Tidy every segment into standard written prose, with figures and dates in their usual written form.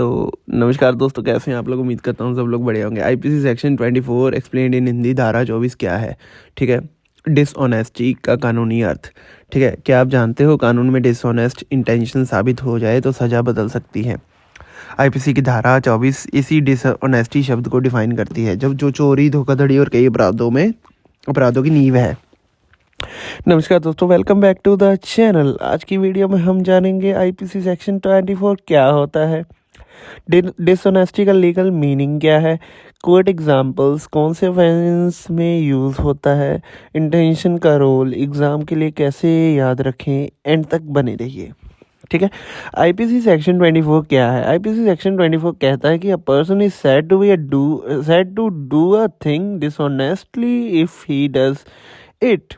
तो नमस्कार दोस्तों, कैसे हैं आप लोग। उम्मीद करता हूँ सब लोग बढ़िया होंगे। आईपीसी सेक्शन 24 एक्सप्लेन्ड इन हिंदी, धारा 24 क्या है। ठीक है, डिसऑनेस्टी का कानूनी अर्थ। ठीक है, क्या आप जानते हो कानून में डिसऑनेस्ट इंटेंशन साबित हो जाए तो सज़ा बदल सकती है। आईपीसी की धारा 24 इसी डिसऑनेस्टी शब्द को डिफाइन करती है, जब जो चोरी, धोखाधड़ी और कई अपराधों की नींव है। नमस्कार दोस्तों, welcome back to the channel. आज की वीडियो में हम जानेंगे आईपीसी सेक्शन 24 क्या होता है, डिसऑनेस्टी का लीगल मीनिंग क्या है, कोर्ट एग्जांपल्स कौन से ऑफेंस में यूज़ होता है, इंटेंशन का रोल एग्ज़ाम के लिए कैसे याद रखें। एंड तक बने रहिए। ठीक है, आईपीसी सेक्शन 24 क्या है। आईपीसी सेक्शन 24 कहता है कि a person is said to do a thing dishonestly if he does it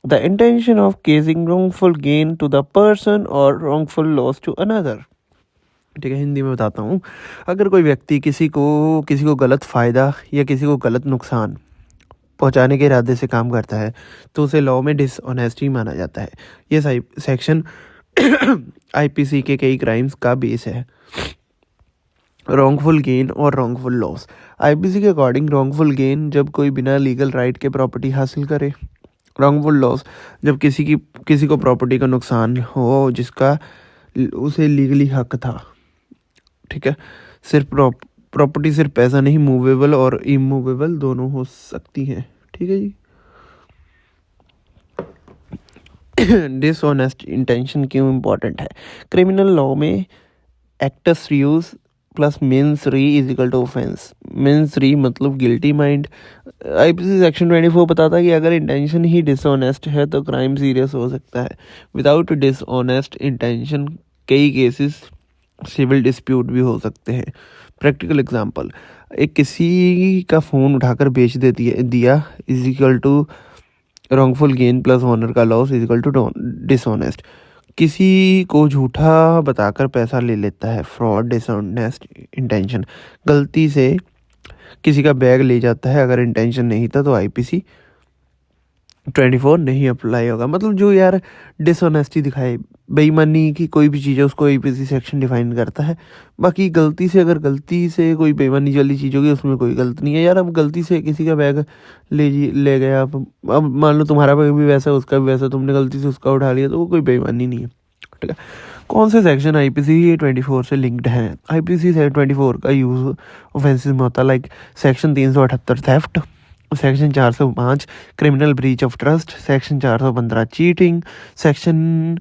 the intention of causing wrongful gain to the person or wrongful loss to another। ठीक है, हिंदी में बताता हूँ। अगर कोई व्यक्ति किसी को गलत फ़ायदा या किसी को गलत नुकसान पहुँचाने के इरादे से काम करता है तो उसे लॉ में डिसऑनेस्टी माना जाता है। ये सेक्शन आईपीसी के कई क्राइम्स का बेस है। रॉन्गफुल गेन और रॉन्गफुल लॉस। आईपीसी के अकॉर्डिंग रॉन्गफुल गेन जब कोई बिना लीगल राइट के प्रॉपर्टी हासिल करे। रॉन्गफुल लॉस जब किसी को प्रॉपर्टी का नुकसान हो जिसका उसे लीगली हक था। ठीक है, सिर्फ प्रॉपर्टी सिर्फ पैसा नहीं, मूवेबल और इमूवेबल दोनों हो सकती हैं। ठीक है जी। डिसऑनेस्ट इंटेंशन क्यों इम्पोर्टेंट है। क्रिमिनल लॉ में actus reus plus mens rea is equal to offence. Mens rea मतलब गिल्टी माइंड। आईपीसी सेक्शन 24 बताता है कि अगर इंटेंशन ही डिसऑनेस्ट है तो क्राइम सीरियस हो सकता है। विदाउट डिसऑनेस्ट इंटेंशन कई केसेस सिविल डिस्प्यूट भी हो सकते हैं। प्रैक्टिकल एग्जांपल, एक किसी का फ़ोन उठाकर बेच दिया is equal to wrongful gain plus owner का loss is equal to dishonest. किसी को झूठा बताकर पैसा ले लेता है, फ्रॉड, डिसऑनेस्ट इंटेंशन। गलती से किसी का बैग ले जाता है, अगर इंटेंशन नहीं था तो आईपीसी 24 नहीं अप्लाई होगा। मतलब जो यार डिसऑनेस्टी दिखाए, बेईमानी की कोई भी चीज़ है उसको आईपीसी सेक्शन डिफाइन करता है। बाकी अगर गलती से कोई बेईमानी वाली चीज़ होगी उसमें कोई गलत नहीं है यार। अब गलती से किसी का बैग ले गया, अब मान लो तुम्हारा बैग भी वैसा उसका भी वैसा, तुमने गलती से उसका उठा लिया तो वो कोई बेईमानी नहीं है। ठीक है, कौन से सेक्शन आईपीसी 24 से लिंक्ड हैं। आईपीसी 24 का यूज़ ऑफेंसेस में होता है, like section 378 theft, section 405 criminal breach of trust, section 415 cheating, section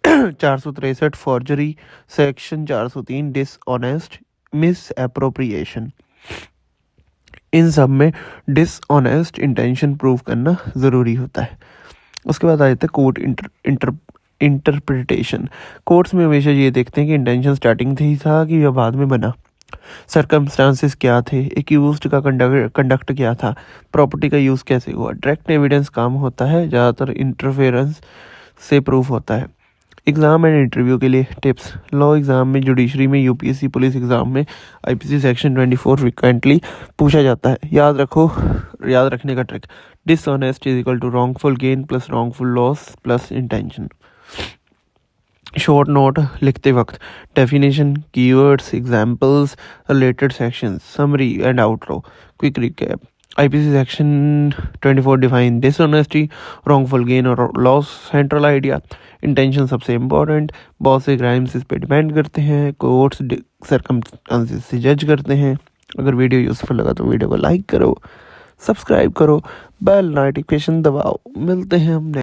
463 forgery, section 403 dishonest misappropriation. इन सब में डिसऑनेस्ट इंटेंशन प्रूव करना ज़रूरी होता है। उसके बाद आ जाता है कोर्ट इंटरप्रिटेशन। कोर्ट्स में हमेशा ये देखते हैं कि इंटेंशन स्टार्टिंग से ही था कि या बाद में बना, सर्कमस्टांसेस क्या थे, एक्यूज्ड का कंडक्ट क्या था, प्रॉपर्टी का यूज़ कैसे हुआ। डायरेक्ट एविडेंस काम होता है, ज़्यादातर इंटरफेरेंस से प्रूफ होता है। एग्ज़ाम एंड इंटरव्यू के लिए टिप्स। लॉ एग्ज़ाम में, जुडिशरी में, यूपीएससी पुलिस एग्ज़ाम में आईपीसी सेक्शन 24 फ्रिक्वेंटली पूछा जाता है। याद रखने का trick, dishonest is equal to wrongful gain plus wrongful loss plus intention. Short note लिखते वक्त, definition, keywords, examples, related sections, summary and outro. Quick recap, IPC section 24 define dishonesty, wrongful gain और loss central idea, intention सबसे important, बहुत से crimes इस पे depend करते हैं, कोर्ट्स सर्कमस्टांसेस से जज करते हैं। अगर वीडियो यूजफुल लगा तो वीडियो को लाइक करो, सब्सक्राइब करो, बेल नोटिफिकेशन दबाओ। मिलते हैं हम